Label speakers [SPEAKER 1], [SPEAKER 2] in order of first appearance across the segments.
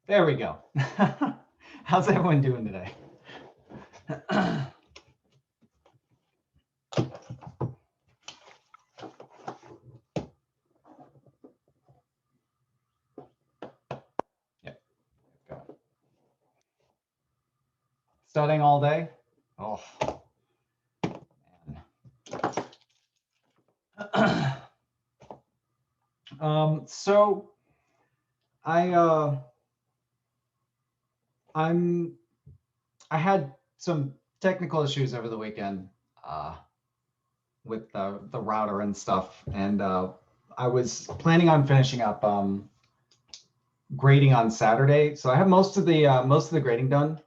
[SPEAKER 1] There we go. How's everyone doing today? Yep. Go. Studying all day? Oh, man. So I I had some technical issues over the weekend with the router and stuff, and I was planning on finishing up grading on Saturday. So I have most of the grading done.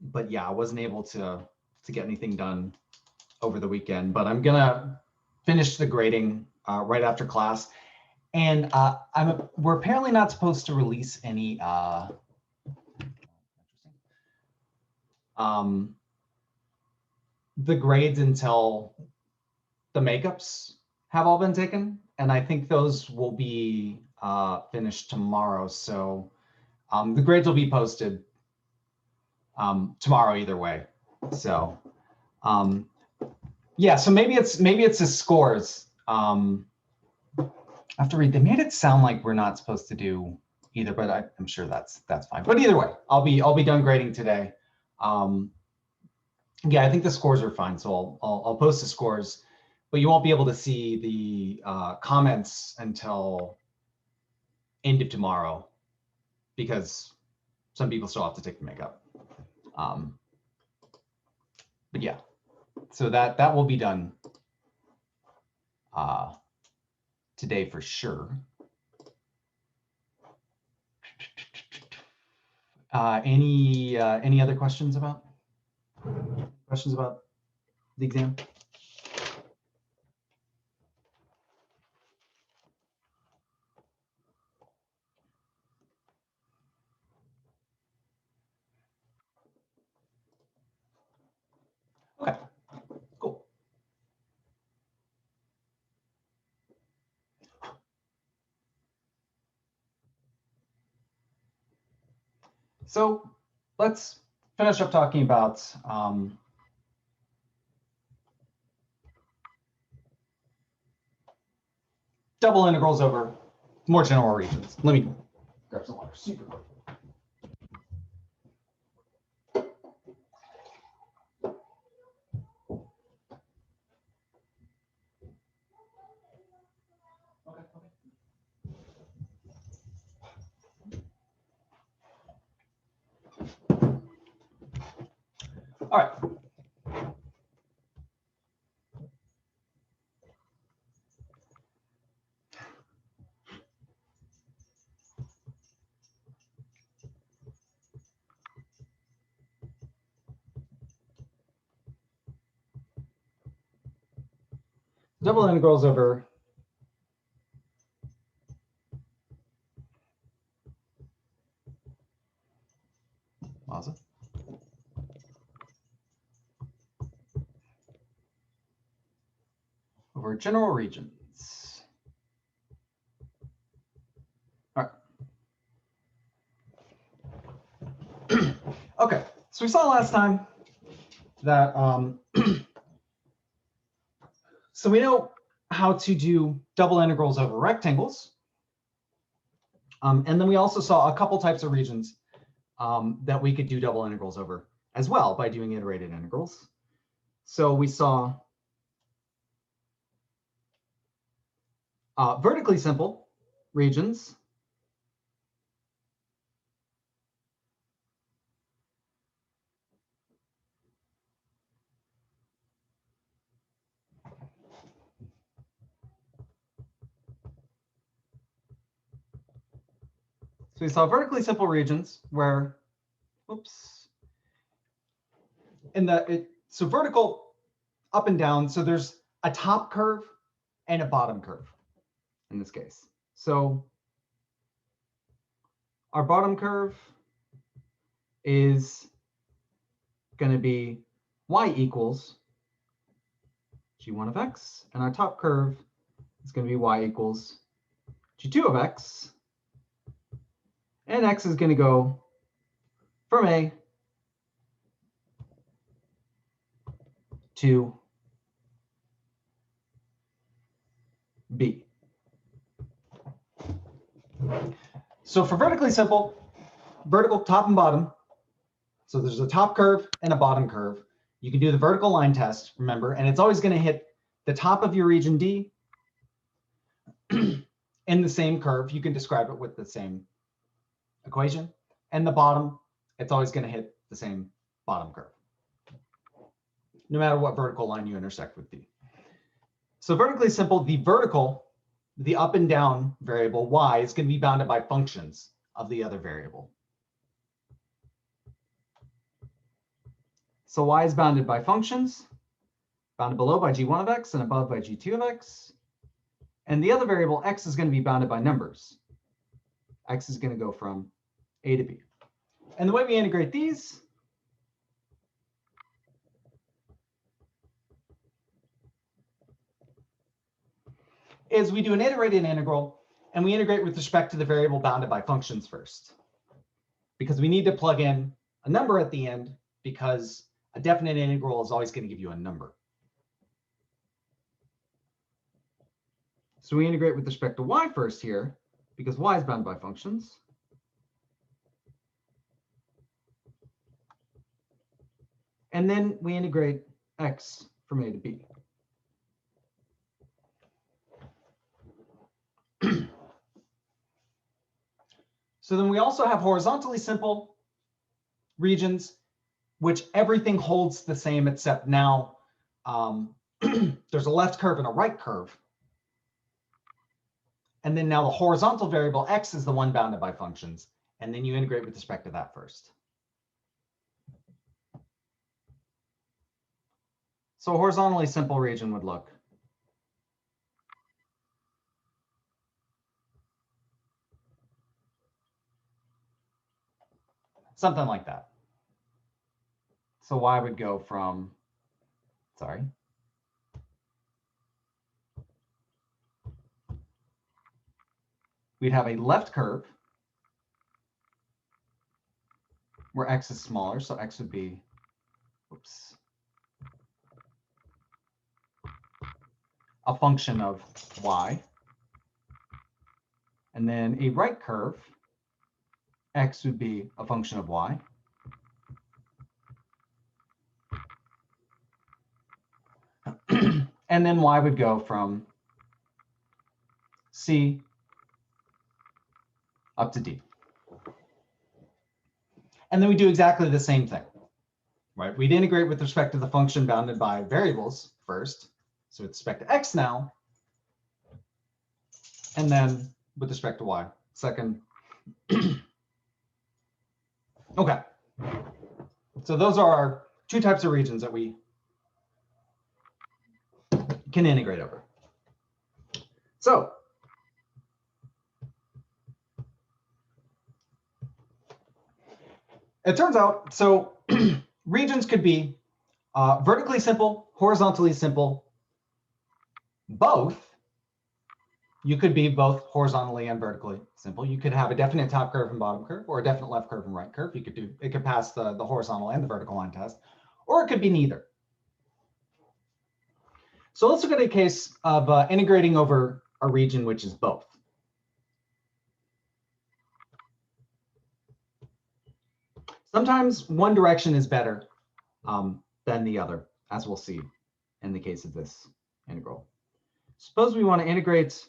[SPEAKER 1] But yeah, I wasn't able to get anything done over the weekend. But I'm gonna finish the grading right after class. And we're apparently not supposed to release any the grades until the makeups have all been taken, and I think those will be finished tomorrow. So the grades will be posted tomorrow either way. So yeah, so maybe it's the scores. I have to read. They made it sound like we're not supposed to do either, but I'm sure that's fine. But either way, I'll be done grading today. Yeah, I think the scores are fine, so I'll post the scores, but you won't be able to see the comments until end of tomorrow because some people still have to take the makeup. But yeah, so that will be done today for sure. Any other questions about the exam? Okay, cool. So let's finish up talking about double integrals over more general regions. Let me grab some water super quick. All right. Double integrals over Maza. Over general regions. All right. Okay, so we saw last time that so we know how to do double integrals over rectangles. And then we also saw a couple types of regions that we could do double integrals over as well by doing iterated integrals. So we saw vertically simple regions. So we saw vertically simple regions where, oops, so vertical up and down. So there's a top curve and a bottom curve in this case. So our bottom curve is going to be y equals g1 of x, and our top curve is going to be y equals g2 of x, And x is going to go from A to B. So for vertically simple, vertical top and bottom, so there's a top curve and a bottom curve. You can do the vertical line test, remember, and it's always going to hit the top of your region D in the same curve. You can describe it with the same equation. And the bottom, it's always going to hit the same bottom curve, no matter what vertical line you intersect with D. So vertically simple, the vertical, the up and down variable y is going to be bounded by functions of the other variable. So y is bounded by functions, bounded below by g1 of x and above by g2 of x. And the other variable x is going to be bounded by numbers. X is going to go from A to B. And the way we integrate these is we do an iterated integral, and we integrate with respect to the variable bounded by functions first, because we need to plug in a number at the end, because a definite integral is always going to give you a number. So we integrate with respect to y first here, because y is bounded by functions. And then we integrate x from A to B. So then we also have horizontally simple regions, which everything holds the same, except now there's a left curve and a right curve. And then now the horizontal variable x is the one bounded by functions. And then you integrate with respect to that first. So a horizontally simple region would look something like that. So y would go from, sorry. We'd have a left curve where x is smaller, so x would be, oops, a function of y. And then a right curve, x would be a function of y. And then y would go from C up to D. And then we do exactly the same thing, right? We'd integrate with respect to the function bounded by variables first. So with respect to x now, and then with respect to y second. Okay. So those are our two types of regions that we can integrate over. So it turns out, so regions could be vertically simple, horizontally simple, both. You could be both horizontally and vertically simple. You could have a definite top curve and bottom curve, or a definite left curve and right curve. You could do, it could pass the horizontal and the vertical line test, or it could be neither. So let's look at a case of integrating over a region which is both. Sometimes one direction is better than the other, as we'll see in the case of this integral. Suppose we want to integrate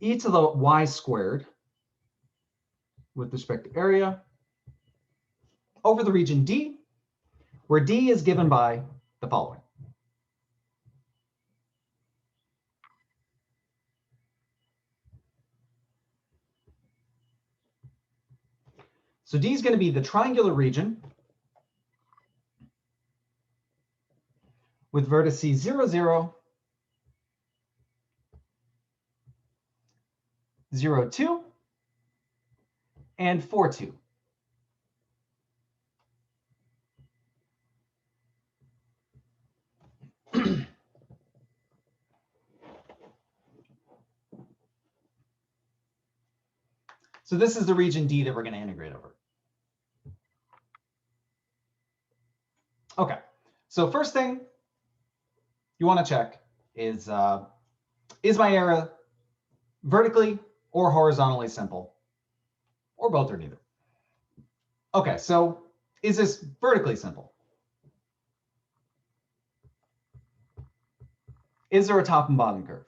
[SPEAKER 1] e to the y squared with respect to area over the region D, where D is given by the following. So D is going to be the triangular region with vertices 0, 0, 0, 2, and 4, 2. So this is the region D that we're going to integrate over. Okay, so first thing you want to check is my area vertically or horizontally simple, or both or neither? Okay, so is this vertically simple? Is there a top and bottom curve?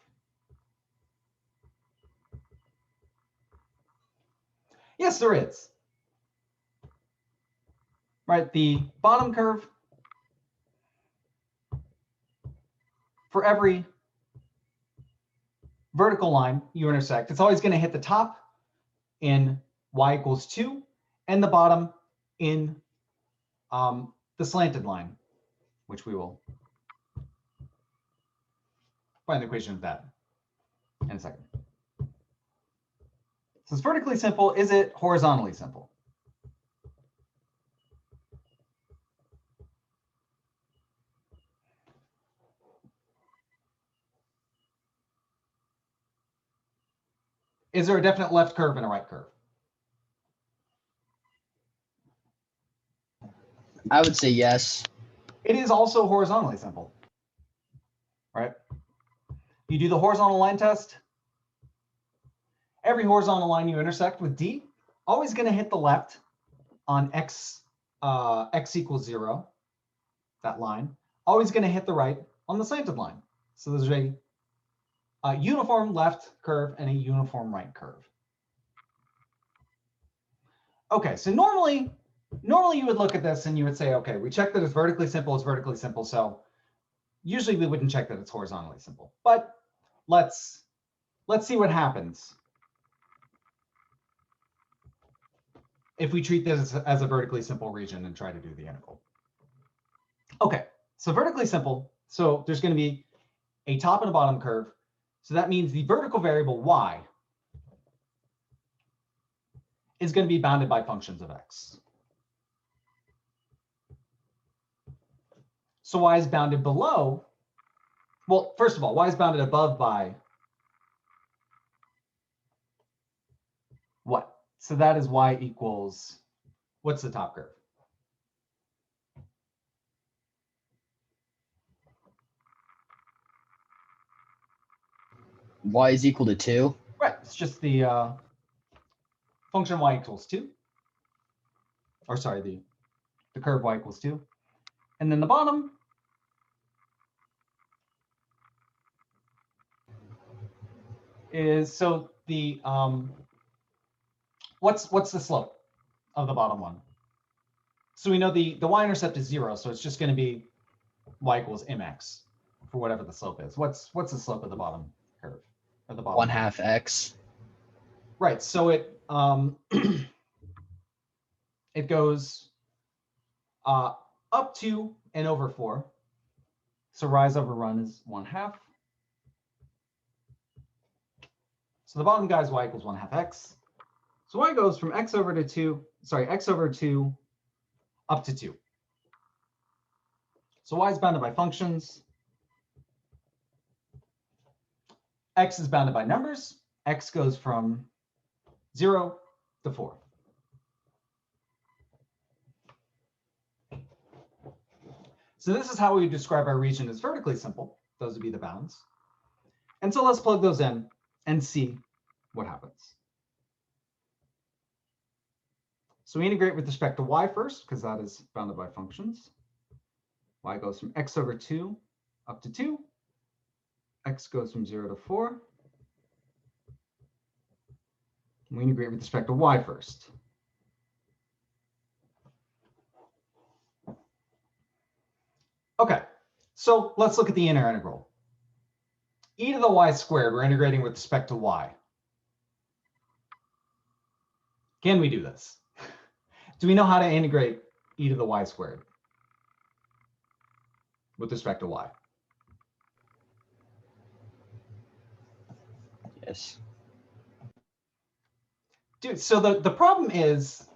[SPEAKER 1] Yes, there is. Right, the bottom curve for every vertical line you intersect, it's always going to hit the top in y equals 2 and the bottom in the slanted line, which we will find the equation of that in a second. So it's vertically simple. Is it horizontally simple? Is there a definite left curve and a right curve?
[SPEAKER 2] I would say yes.
[SPEAKER 1] It is also horizontally simple, right? You do the horizontal line test. Every horizontal line you intersect with D, always going to hit the left on x equals 0, that line. Always going to hit the right on the slanted line. So there's a uniform left curve and a uniform right curve. Okay, so normally you would look at this and you would say, okay, we checked that it's vertically simple, so usually we wouldn't check that it's horizontally simple. But let's see what happens if we treat this as a vertically simple region and try to do the integral. Okay, so vertically simple, so there's going to be a top and a bottom curve. So that means the vertical variable y is going to be bounded by functions of x. So y is bounded below, well, first of all, y is bounded above by what? So that is y equals, what's the top curve?
[SPEAKER 2] Y is equal to 2.
[SPEAKER 1] Right, it's just the function y equals 2. Or sorry, the curve y equals 2. And then the bottom is, so the, what's the slope of the bottom one? So we know the y-intercept is 0, so it's just going to be y equals mx for whatever the slope is. What's the slope of the bottom curve? Or the bottom
[SPEAKER 2] 1/2 x.
[SPEAKER 1] Right, so it it goes up to and over 4. So rise over run is 1/2. So the bottom guy is y equals 1/2 x. So y goes from x over 2 up to 2. So y is bounded by functions. X is bounded by numbers. X goes from 0 to 4. So this is how we describe our region as vertically simple. Those would be the bounds. And so let's plug those in and see what happens. So we integrate with respect to y first, because that is bounded by functions. Y goes from x over 2 up to 2. X goes from 0 to 4. And we integrate with respect to y first. Okay, so let's look at the inner integral. E to the y squared, we're integrating with respect to y. Can we do this? Do we know how to integrate e to the y squared with respect to y?
[SPEAKER 2] Yes.
[SPEAKER 1] Dude, so the problem is,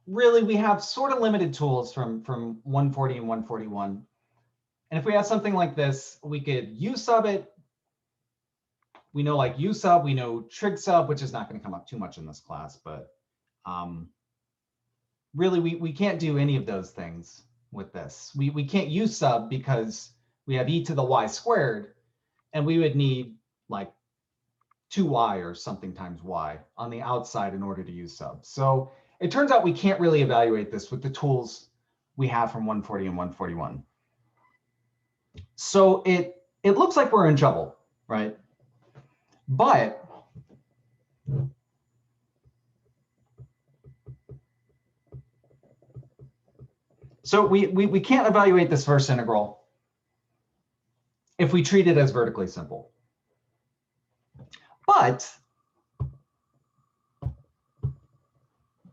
[SPEAKER 1] really, we have sort of limited tools from 140 and 141. And if we have something like this, we could u sub it, We know like U sub, we know trig sub, which is not going to come up too much in this class, but really we can't do any of those things with this. We can't use sub because we have e to the y squared, and we would need like 2y or something times y on the outside in order to use sub. So it turns out we can't really evaluate this with the tools we have from 140 and 141. So it looks like we're in trouble, right? But so we can't evaluate this first integral if we treat it as vertically simple. But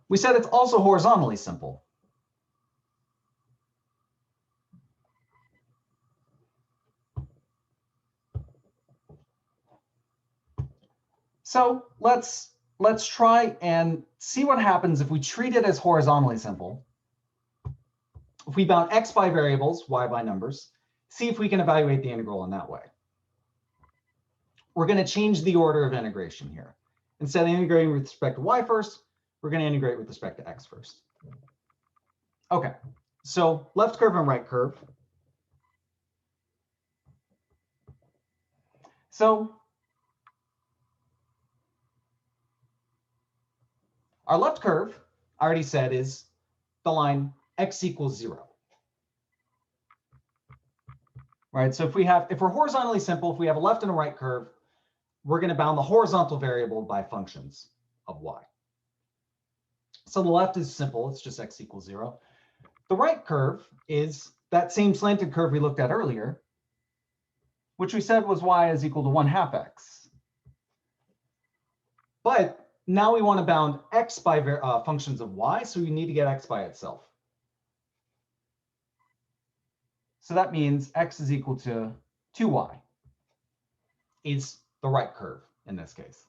[SPEAKER 1] we said it's also horizontally simple. So let's try and see what happens if we treat it as horizontally simple. If we bound x by variables, y by numbers, see if we can evaluate the integral in that way. We're going to change the order of integration here. Instead of integrating with respect to y first, we're going to integrate with respect to x first. Okay, so left curve and right curve. So our left curve, I already said, is the line x equals 0. Right, so if we're horizontally simple, if we have a left and a right curve, we're going to bound the horizontal variable by functions of y. So the left is simple, it's just x equals 0. The right curve is that same slanted curve we looked at earlier, which we said was y is equal to 1/2 x. But now we want to bound x by functions of y, so we need to get x by itself. So that means x is equal to 2y is the right curve in this case.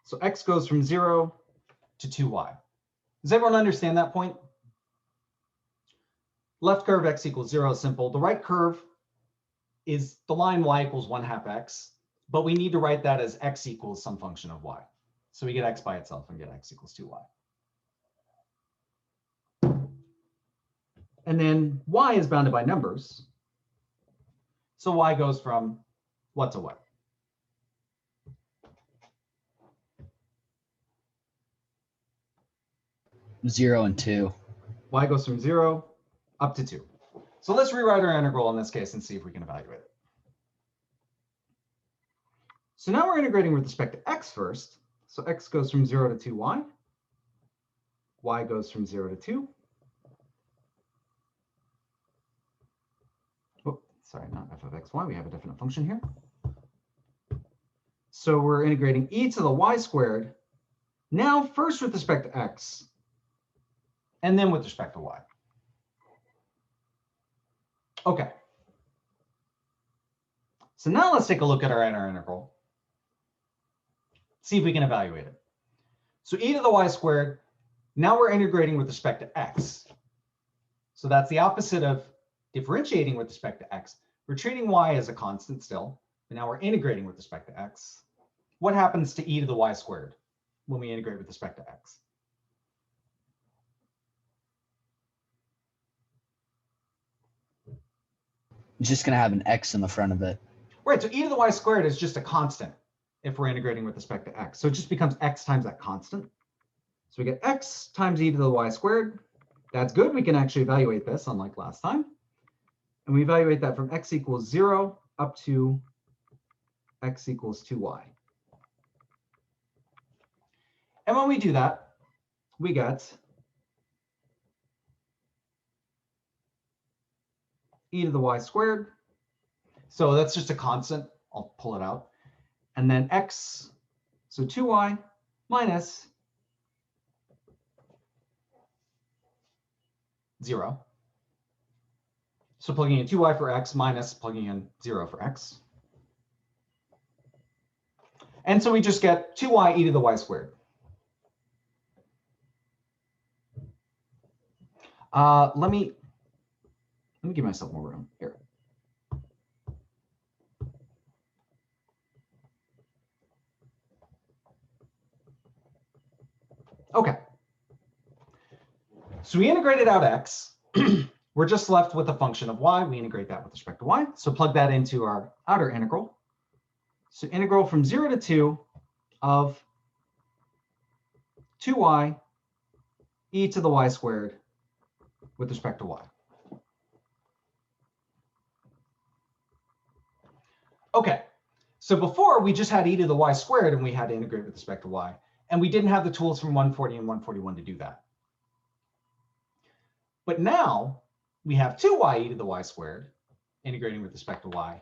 [SPEAKER 1] So x goes from 0 to 2y. Does everyone understand that point? Left curve x equals 0 is simple. The right curve is the line y equals 1/2 x, but we need to write that as x equals some function of y. So we get x by itself and get x equals 2y. And then y is bounded by numbers. So y goes from what to what?
[SPEAKER 2] Zero and 2.
[SPEAKER 1] Y goes from 0 up to 2. So let's rewrite our integral in this case and see if we can evaluate it. So now we're integrating with respect to x first. So x goes from 0 to 2y. Y goes from 0 to 2. Oh, sorry, not f of xy. We have a definite function here. So we're integrating e to the y squared. Now first with respect to x, and then with respect to y. Okay. So now let's take a look at our inner integral. See if we can evaluate it. So e to the y squared, now we're integrating with respect to x. So that's the opposite of differentiating with respect to x. We're treating y as a constant still, but now we're integrating with respect to x. What happens to e to the y squared when we integrate with respect to x?
[SPEAKER 2] It's just going to have an x in the front of it.
[SPEAKER 1] Right, so e to the y squared is just a constant if we're integrating with respect to x. So it just becomes x times that constant. So we get x times e to the y squared. That's good. We can actually evaluate this, unlike last time. And we evaluate that from x equals 0 up to x equals 2y. And when we do that, we get e to the y squared. So that's just a constant. I'll pull it out. And then x, so 2y minus 0. So plugging in 2y for x minus plugging in 0 for x. And so we just get 2y e to the y squared. Let me give myself more room here. So we integrated out x. We're just left with a function of y. We integrate that with respect to y. So plug that into our outer integral. So integral from 0 to 2 of 2y e to the y squared with respect to y. Okay, so before we just had e to the y squared and we had to integrate with respect to y. And we didn't have the tools from 140 and 141 to do that. But now we have 2y e to the y squared integrating with respect to y.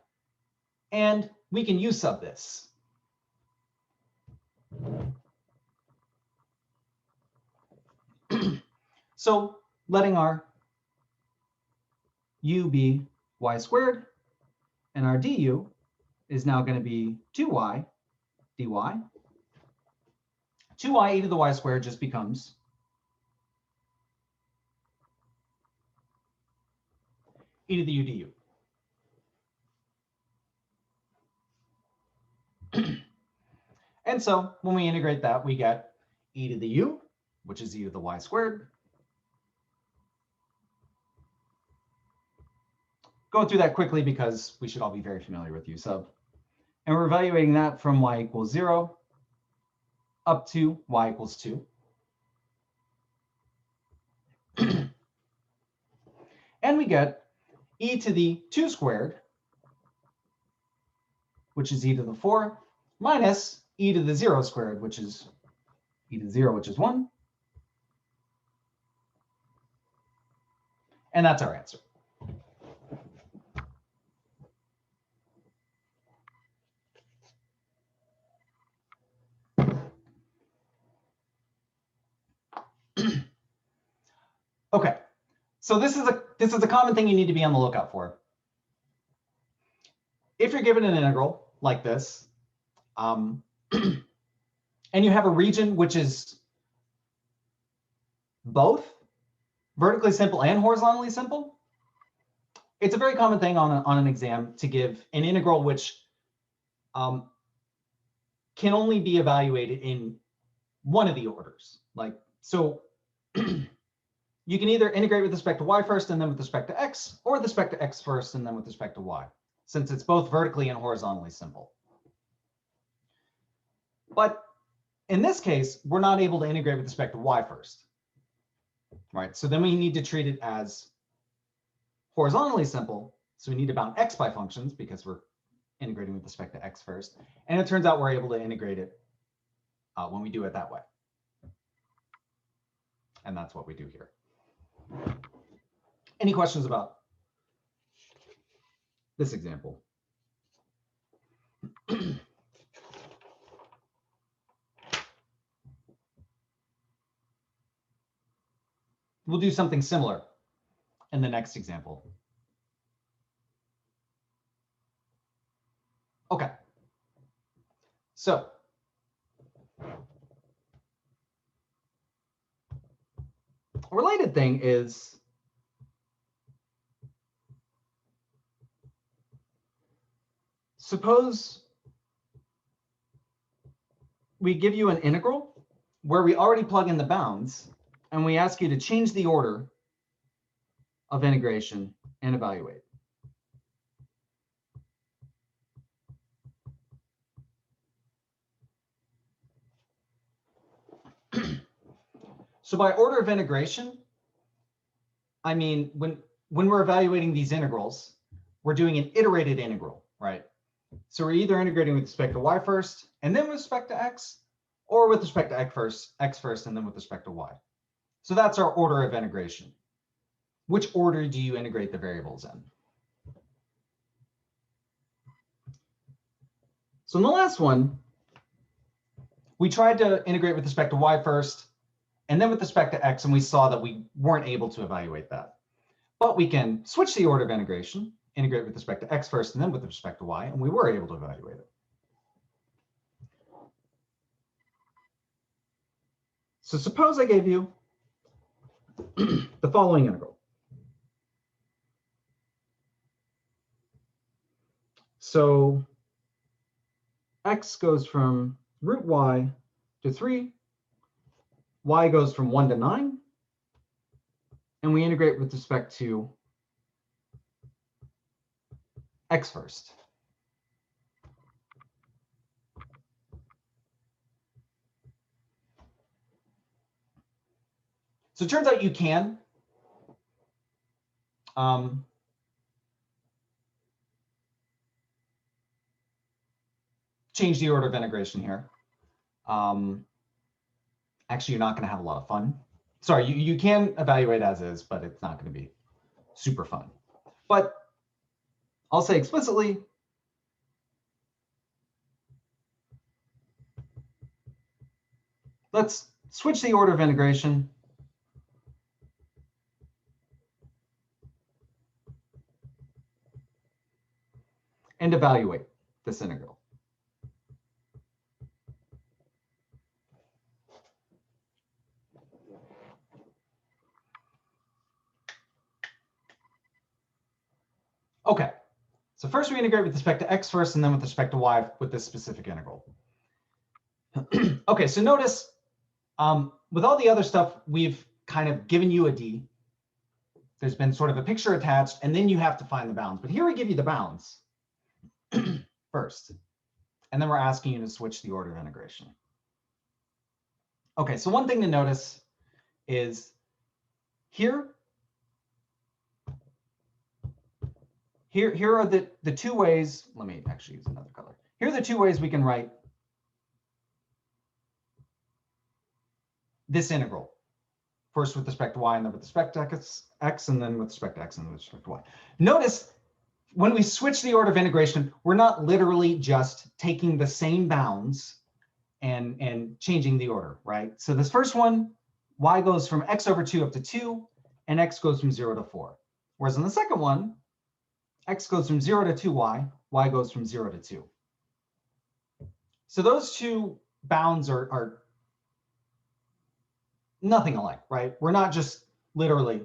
[SPEAKER 1] And we can u sub this. So letting our u be y squared and our du is now going to be 2y dy. 2y e to the y squared just becomes e to the u du. And so when we integrate that, we get e to the u, which is e to the y squared. Going through that quickly because we should all be very familiar with u sub. And we're evaluating that from y equals 0 up to y equals 2. And we get e to the 2 squared, which is e to the 4, minus e to the 0 squared, which is e to the 0, which is 1. And that's our answer. Okay, so this is a common thing you need to be on the lookout for. If you're given an integral like this, and you have a region which is both vertically simple and horizontally simple, it's a very common thing on an exam to give an integral which can only be evaluated in one of the orders. Like, so you can either integrate with respect to y first and then with respect to x, or with respect to x first and then with respect to y, since it's both vertically and horizontally simple. But in this case, we're not able to integrate with respect to y first, right? So then we need to treat it as horizontally simple. So we need to bound x by functions because we're integrating with respect to x first. And it turns out we're able to integrate it when we do it that way. And that's what we do here. Any questions about this example? We'll do something similar in the next example. Okay. So a related thing is suppose we give you an integral where we already plug in the bounds and we ask you to change the order of integration and evaluate. So by order of integration, I mean, when we're evaluating these integrals, we're doing an iterated integral, right? So we're either integrating with respect to y first and then with respect to x, or with respect to x first and then with respect to y. So that's our order of integration. Which order do you integrate the variables in? So in the last one, we tried to integrate with respect to y first and then with respect to x, and we saw that we weren't able to evaluate that. But we can switch the order of integration, integrate with respect to x first and then with respect to y, and we were able to evaluate it. So suppose I gave you the following integral. So x goes from root y to 3, y goes from 1 to 9, and we integrate with respect to x first. So it turns out you can change the order of integration here. Actually, you're not going to have a lot of fun. Sorry, you can evaluate as is, but it's not going to be super fun. But I'll say explicitly, let's switch the order of integration and evaluate this integral. Okay, so first we integrate with respect to x first, and then with respect to y with this specific integral. Okay, so notice with all the other stuff, we've kind of given you a d. There's been sort of a picture attached, and then you have to find the bounds. But here we give you the bounds first, and then we're asking you to switch the order of integration. Okay, so one thing to notice is here are the two ways. Let me actually use another color. Here are the two ways we can write this integral. First with respect to y, and then with respect to x, and then with respect to x, and with respect to y. Notice when we switch the order of integration, we're not literally just taking the same bounds and changing the order, right? So this first one, y goes from x over 2 up to 2, and x goes from 0 to 4. Whereas in the second one, x goes from 0 to 2y, y goes from 0 to 2. So those two bounds are nothing alike, right? We're not just literally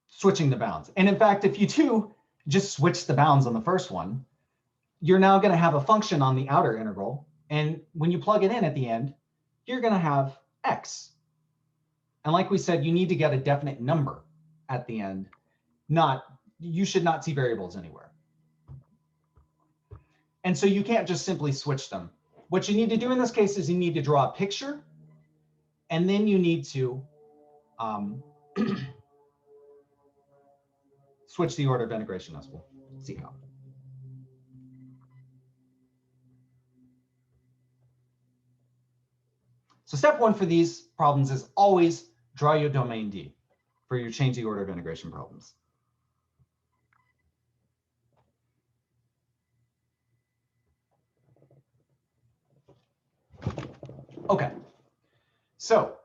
[SPEAKER 1] switching the bounds. And in fact, if you do just switch the bounds on the first one, you're now going to have a function on the outer integral. And when you plug it in at the end, you're going to have x. And like we said, you need to get a definite number at the end. You should not see variables anywhere. And so you can't just simply switch them. What you need to do in this case is you need to draw a picture, and then you need to switch the order of integration as well. See how. So step one for these problems is always draw your domain D for your change the order of integration problems. Okay, so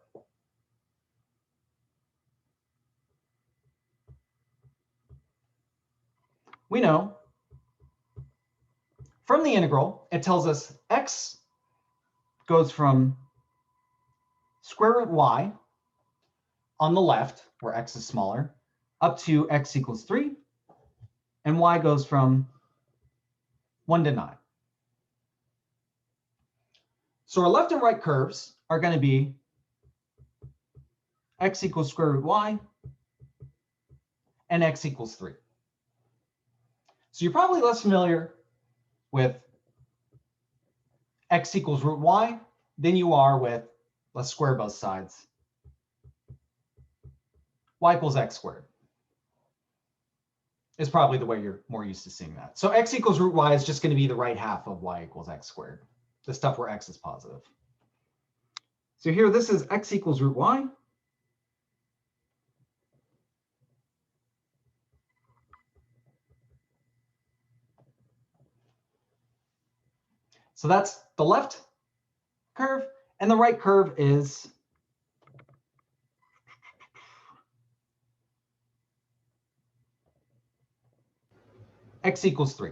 [SPEAKER 1] we know from the integral, it tells us x goes from square root y on the left, where x is smaller, up to x equals 3, and y goes from 1 to 9. So our left and right curves are going to be x equals square root y and x equals 3. So you're probably less familiar with x equals root y than you are with, let's square both sides, y equals x squared is probably the way you're more used to seeing that. So x equals root y is just going to be the right half of y equals x squared, the stuff where x is positive. So here, this is x equals root y. So that's the left curve, and the right curve is x equals 3.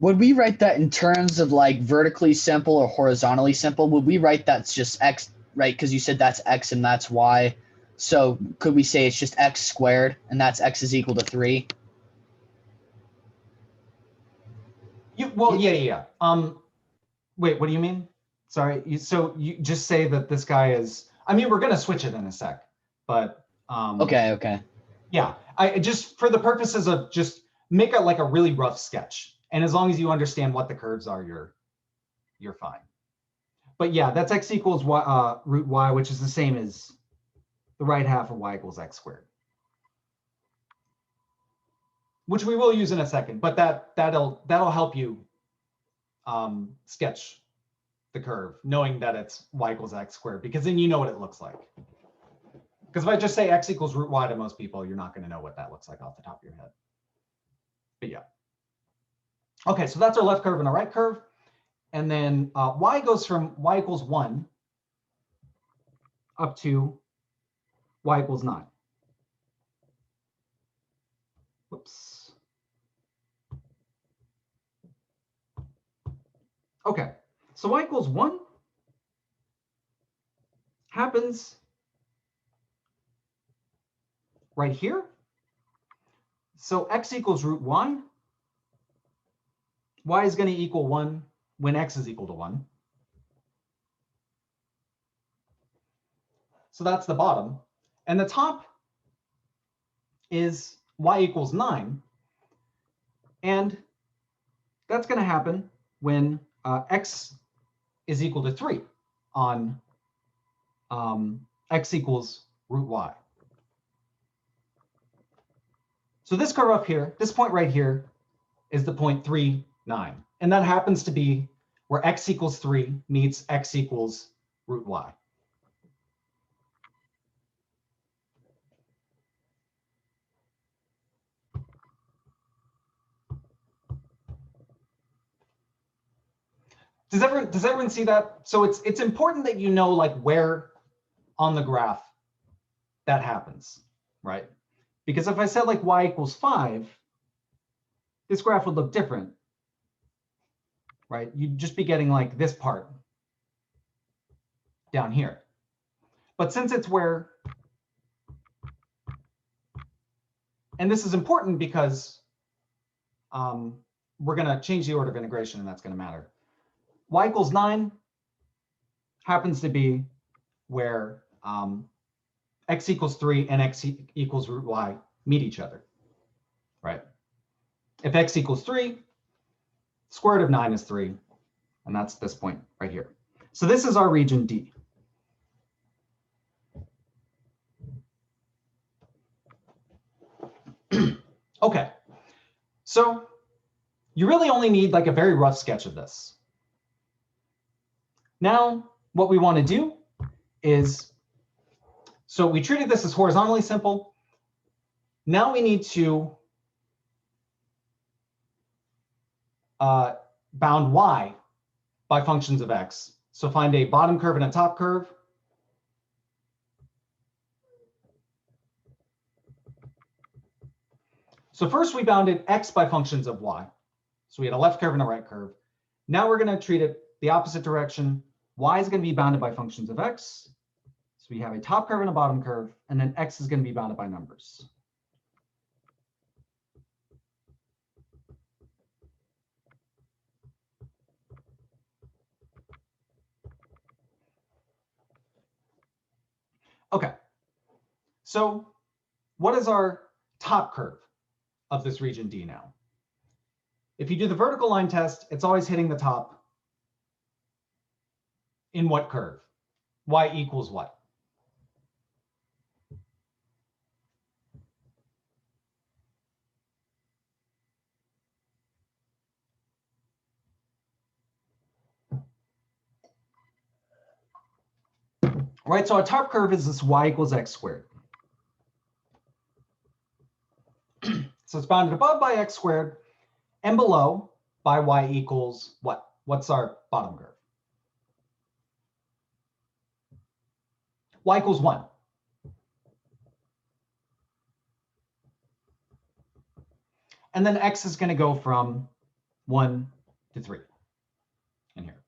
[SPEAKER 2] Would we write that in terms of like vertically simple or horizontally simple? Would we write that's just x, right? Because you said that's x and that's y. So could we say it's just x squared and that's x is equal to 3?
[SPEAKER 1] Well, yeah. Wait, what do you mean? Sorry. So you just say that this guy is, I mean, we're going to switch it in a sec, but
[SPEAKER 2] Okay.
[SPEAKER 1] Yeah, I just, for the purposes of just make like a really rough sketch. And as long as you understand what the curves are, you're fine. But yeah, that's x equals y, root y, which is the same as the right half of y equals x squared, which we will use in a second. But that'll help you sketch the curve, knowing that it's y equals x squared, because then you know what it looks like. Because if I just say x equals root y to most people, you're not going to know what that looks like off the top of your head. But yeah. Okay, so that's our left curve and our right curve. And then y goes from y equals 1 up to y equals 9. Whoops. Okay, so y equals 1 happens right here. So x equals root y. Y is going to equal 1 when x is equal to 1. So that's the bottom. And the top is y equals 9. And that's going to happen when x is equal to 3 on x equals root y. So this curve up here, this point right here, is the point 3, 9. And that happens to be where x equals 3 meets x equals root y. Does everyone see that? So it's important that you know like where on the graph that happens, right? Because if I said like y equals 5, this graph would look different, right? You'd just be getting like this part down here. But since it's where, and this is important because we're going to change the order of integration, and that's going to matter. Y equals 9 happens to be where x equals 3 and x equals root y meet each other, right? If x equals 3, square root of 9 is 3, and that's this point right here. So this is our region D. Okay, so you really only need like a very rough sketch of this. Now, what we want to do is, so we treated this as horizontally simple. Now we need to bound y by functions of x. So find a bottom curve and a top curve. So first we bounded x by functions of y. So we had a left curve and a right curve. Now we're going to treat it the opposite direction. Y is going to be bounded by functions of x. So we have a top curve and a bottom curve, and then x is going to be bounded by numbers. Okay, so what is our top curve of this region D now? If you do the vertical line test, it's always hitting the top in what curve? Y equals what? Right, so our top curve is this y equals x squared. So it's bounded above by x squared and below by y equals what? What's our bottom curve? Y equals 1. And then x is going to go from 1 to 3 in here.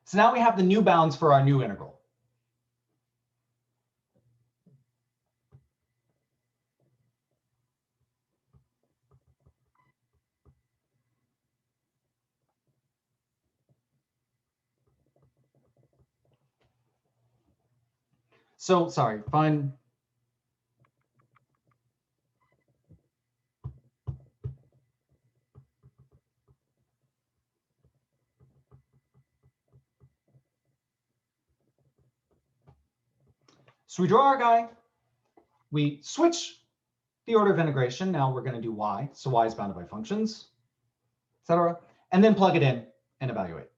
[SPEAKER 1] So now we have the new bounds for our new integral. So sorry, fine. So we draw our guy, we switch the order of integration. Now we're going to do y. So y is bounded by functions, etc. And then plug it in and evaluate.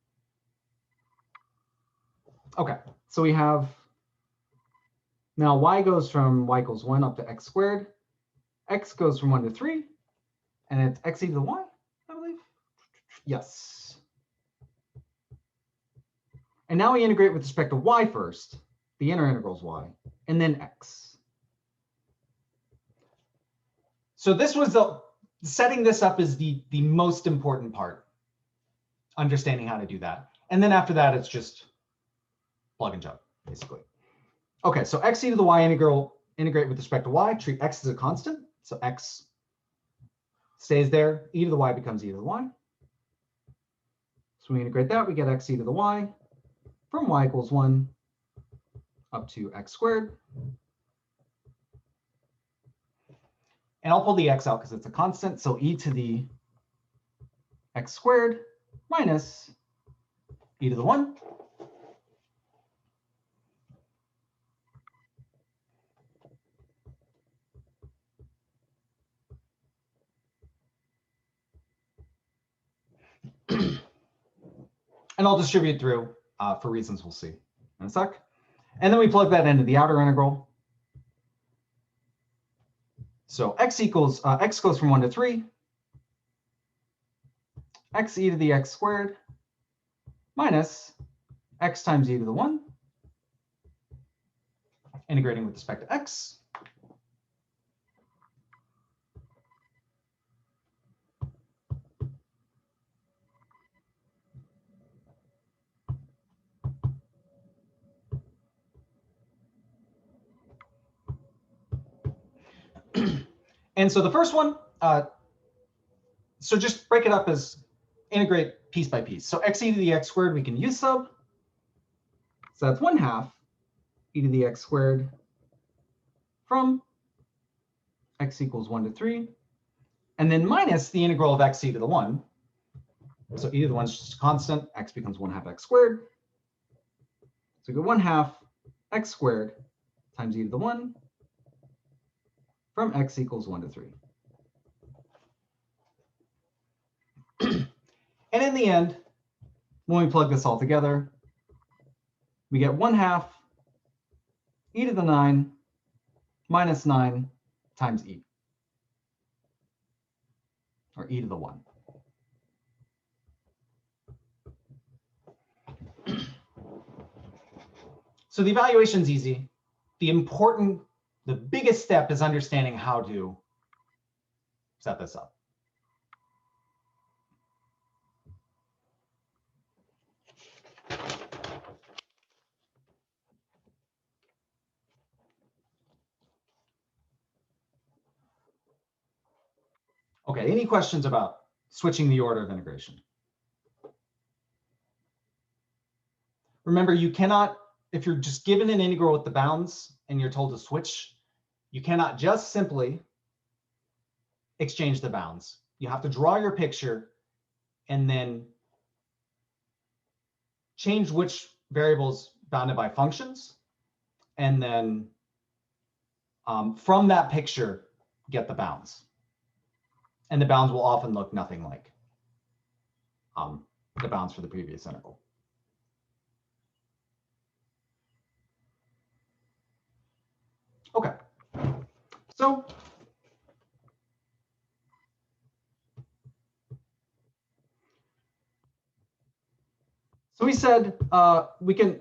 [SPEAKER 1] Okay, so we have now y goes from y equals 1 up to x squared. X goes from 1 to 3, and it's x e to the y, I believe. Yes. And now we integrate with respect to y first. The inner integral is y, and then x. So this was setting this up is the most important part, understanding how to do that. And then after that, it's just plug and chug, basically. Okay, so x e to the y integral, integrate with respect to y, treat x as a constant. So x stays there, e to the y becomes e to the y. So we integrate that, we get x e to the y from y equals 1 up to x squared. And I'll pull the x out because it's a constant. So e to the x squared minus e to the 1. And I'll distribute through for reasons we'll see in a sec. And then we plug that into the outer integral. So x goes from 1 to 3. X e to the x squared minus x times e to the 1. Integrating with respect to x. And so the first one, so just break it up as integrate piece by piece. So x e to the x squared, we can use sub. So that's 1/2 e to the x squared from x equals 1 to 3. And then minus the integral of x e to the 1. So e to the 1 is just a constant. X becomes 1/2 x squared. So we get 1/2 x squared times e to the 1 from x equals 1 to 3. And in the end, when we plug this all together, we get 1/2 e to the 9 minus 9 times e, or e to the 1. So the evaluation is easy. The biggest step is understanding how to set this up. Okay, any questions about switching the order of integration? Remember, you cannot, if you're just given an integral with the bounds and you're told to switch, you cannot just simply exchange the bounds. You have to draw your picture and then change which variables bounded by functions, and then from that picture, get the bounds. And the bounds will often look nothing like the bounds for the previous integral. Okay, so we said we can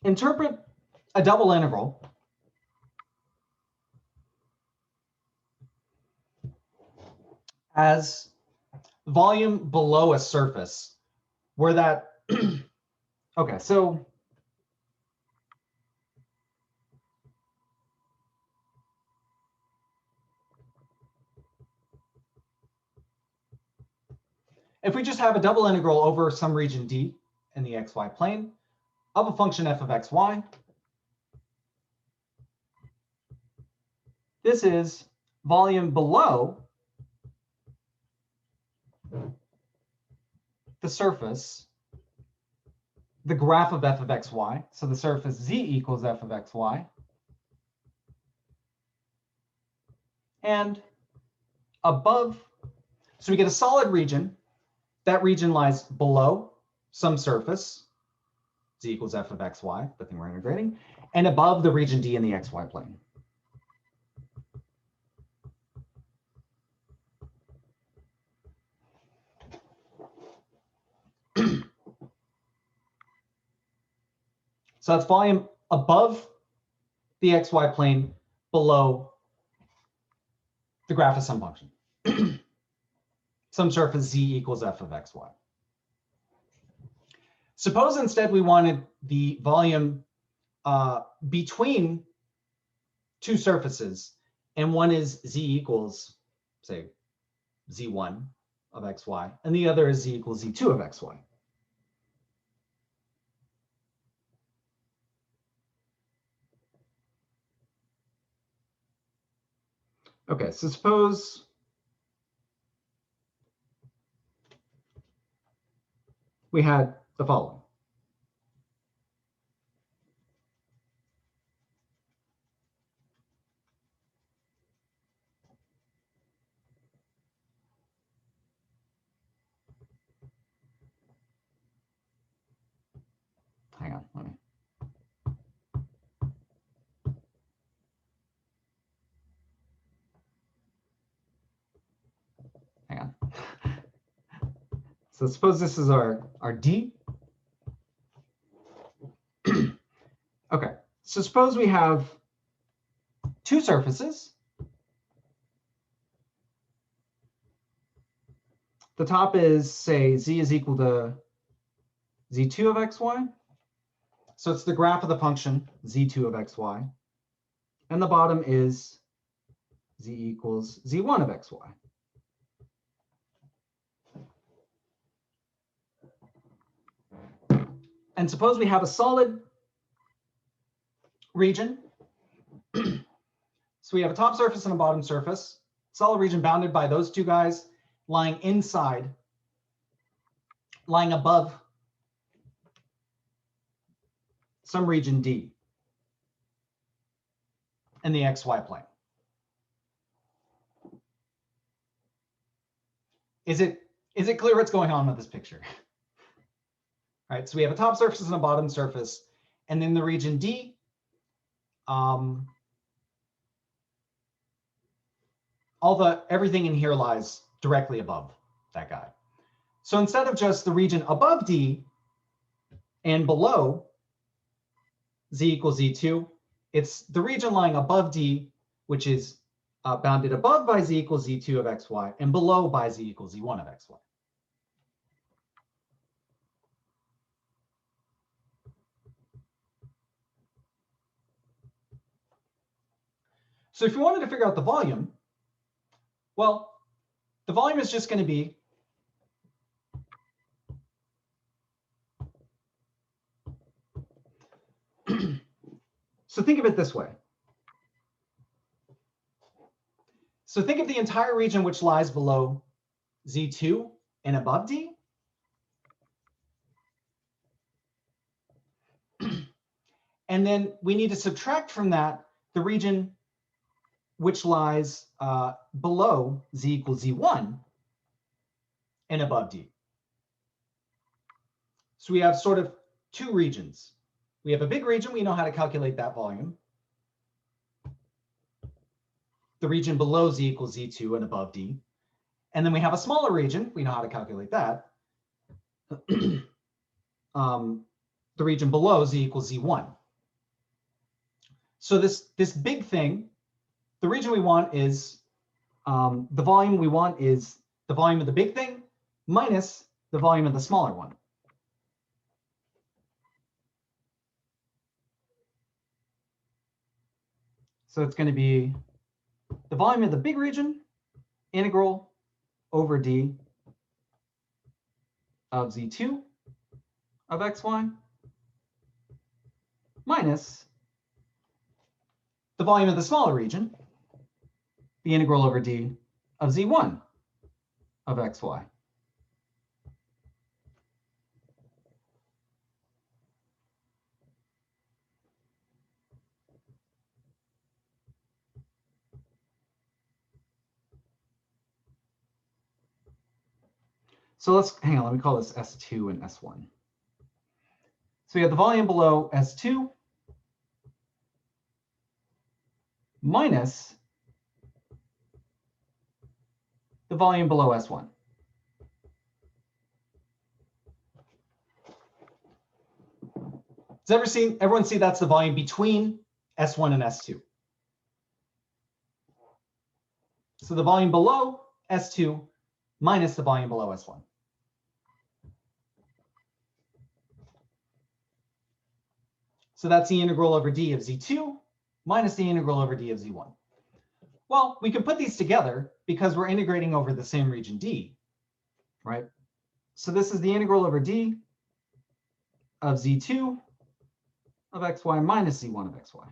[SPEAKER 1] interpret a double integral as volume below a surface where that, okay, so If we just have a double integral over some region D in the xy plane of a function f of xy, this is volume below the surface, the graph of f of xy. So the surface z equals f of xy. And above, so we get a solid region. That region lies below some surface, z equals f of xy, the thing we're integrating, and above the region D in the xy plane. So that's volume above the xy plane, below the graph of some function. Some surface z equals f of xy. Suppose instead we wanted the volume between two surfaces, and one is z equals, say, z1 of xy, and the other is z equals z2 of xy. Okay, so suppose we had the following. Hang on, let me. Hang on. So suppose this is our D. Okay, so suppose we have two surfaces. The top is, say, z is equal to z2 of xy. So it's the graph of the function z2 of xy. And the bottom is z equals z1 of xy. And suppose we have a solid region. So we have a top surface and a bottom surface, solid region bounded by those two guys lying inside, lying above some region D in the xy plane. Is it clear what's going on with this picture? All right, so we have a top surface and a bottom surface, and then the region D, everything in here lies directly above that guy. So instead of just the region above D and below z equals z2, it's the region lying above D, which is bounded above by z equals z2 of xy and below by z equals z1 of xy. So if you wanted to figure out the volume, well, the volume is just going to be so think of it this way. So think of the entire region which lies below Z2 and above D. And then we need to subtract from that the region which lies below Z equals Z1 and above D. So we have sort of two regions. We have a big region, we know how to calculate that volume. The region below Z equals Z2 and above D. And then we have a smaller region, we know how to calculate that. The region below Z equals Z1. So this big thing, the region we want is, the volume we want is the volume of the big thing minus the volume of the smaller one. So it's going to be the volume of the big region, integral over D, of z2 of xy minus the volume of the smaller region, the integral over d of z1 of xy. So let's hang on, let me call this S2 and S1. So we have the volume below S2 minus the volume below S1. Does everyone see that's the volume between S1 and S2? So the volume below S2 minus the volume below S1. So that's the integral over d of z2 minus the integral over d of z1. Well, we can put these together because we're integrating over the same region d, right? So this is the integral over d of z2 of xy minus z1 of xy.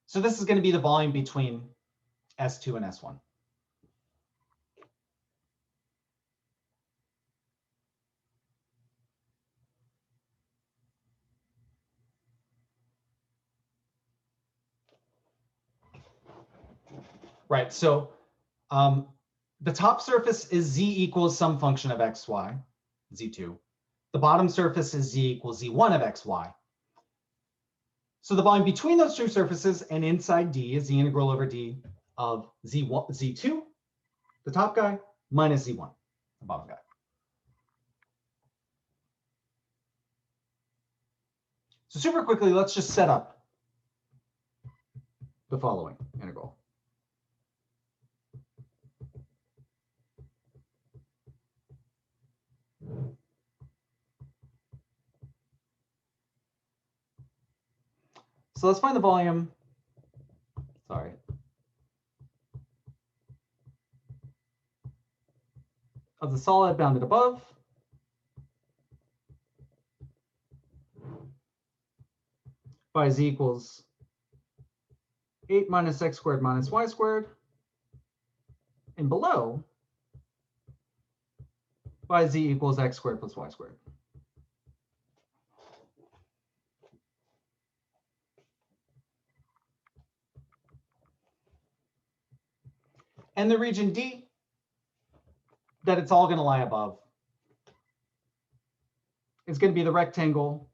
[SPEAKER 1] So this is going to be the volume between S2 and S1. Right, so the top surface is z equals some function of xy, z2. The bottom surface is z equals z1 of xy. So the volume between those two surfaces and inside D is the integral over D of Z2, the top guy, minus Z1, the bottom guy. So super quickly, let's just set up the following integral. So let's find the volume, of the solid bounded above by z equals 8 minus x squared minus y squared, and below by z equals x squared plus y squared. And the region D that it's all going to lie above is going to be the rectangle.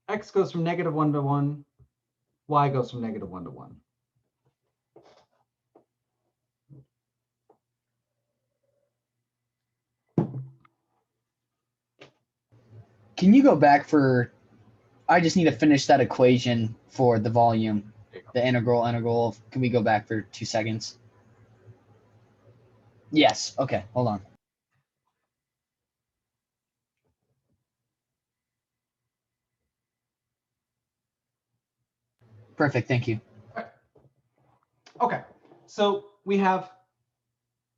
[SPEAKER 1] X goes from -1 to 1, y goes from -1 to 1.
[SPEAKER 2] Can you go back for, I just need to finish that equation for the volume, the integral. Can we go back for 2 seconds? Yes, okay, hold on. Perfect, thank you.
[SPEAKER 1] Okay, so we have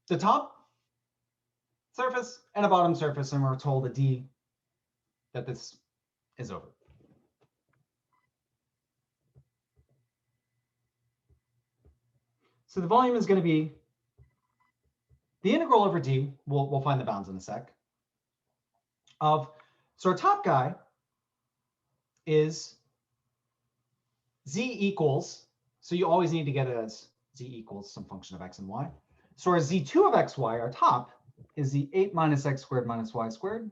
[SPEAKER 1] the top surface and a bottom surface, and we're told that D, that this is over. So the volume is going to be the integral over D, we'll find the bounds in a sec, of, so our top guy is z equals, so you always need to get it as z equals some function of x and y. So our z2 of xy, our top, is the 8 minus x squared minus y squared.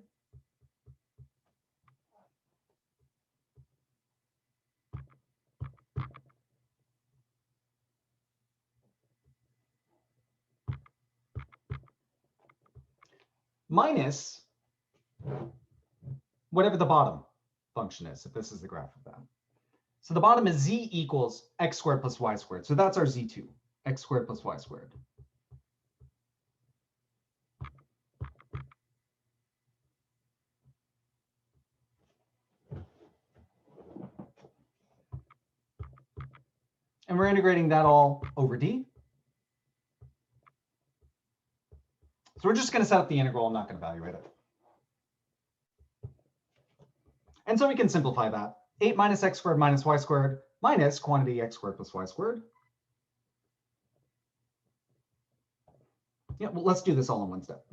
[SPEAKER 1] Minus whatever the bottom function is, if this is the graph of that. So the bottom is z equals x squared plus y squared. So that's our z2, x squared plus y squared. And we're integrating that all over D. So we're just going to set up the integral. I'm not going to evaluate it. And so we can simplify that. 8 minus x squared minus y squared minus quantity x squared plus y squared. Yeah, well, let's do this all in one step.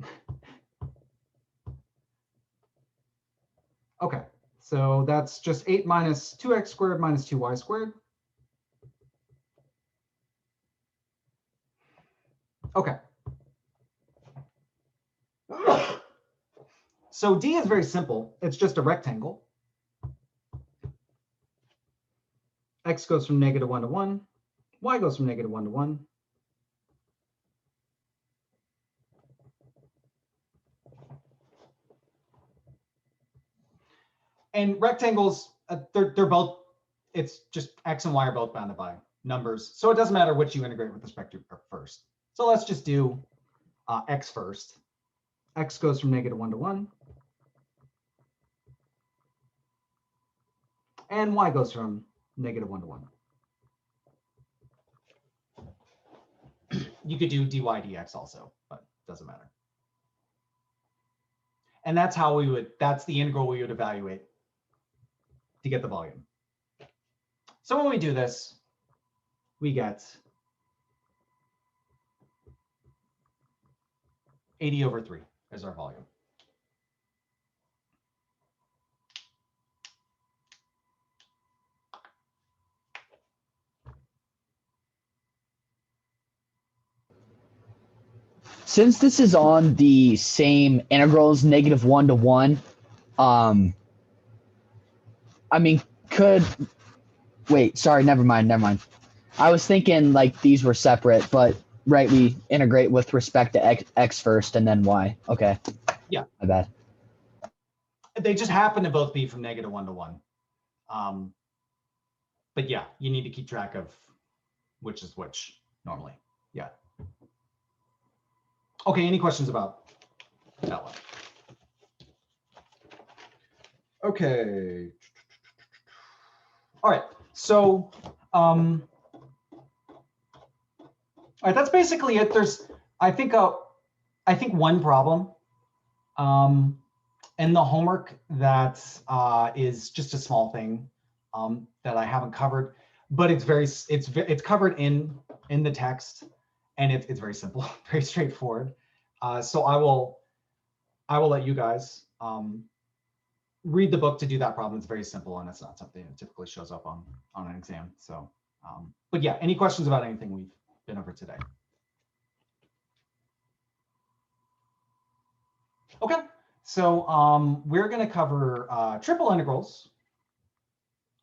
[SPEAKER 1] Okay, so that's just 8 minus 2x squared minus 2y squared. Okay. So D is very simple. It's just a rectangle. X goes from -1 to 1. Y goes from -1 to 1. And rectangles, they're both, it's just X and Y are both bounded by numbers. So it doesn't matter which you integrate with respect to first. So let's just do X first. X goes from -1 to 1. And Y goes from -1 to 1. You could do dy dx also, but it doesn't matter. And that's how we would, that's the integral we would evaluate to get the volume. So when we do this, we get 80/3 as our volume.
[SPEAKER 2] Since this is on the same integrals, -1 to 1, I mean, wait, sorry, never mind. I was thinking like these were separate, but right, we integrate with respect to x first and then y. Okay.
[SPEAKER 1] Yeah.
[SPEAKER 2] My bad.
[SPEAKER 1] They just happen to both be from -1 to 1. But yeah, you need to keep track of which is which normally. Yeah. Okay, any questions about that one? Okay. All right, so all right, that's basically it. There's, I think one problem in the homework that is just a small thing that I haven't covered, but it's covered in the text, and it's very simple, very straightforward. So I will let you guys read the book to do that problem. It's very simple, and it's not something that typically shows up on an exam. So, but yeah, any questions about anything we've been over today? Okay, so we're going to cover triple integrals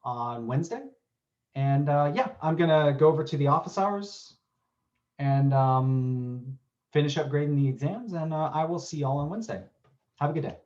[SPEAKER 1] on Wednesday. And yeah, I'm going to go over to the office hours and finish up grading the exams. And I will see y'all on Wednesday. Have a good day.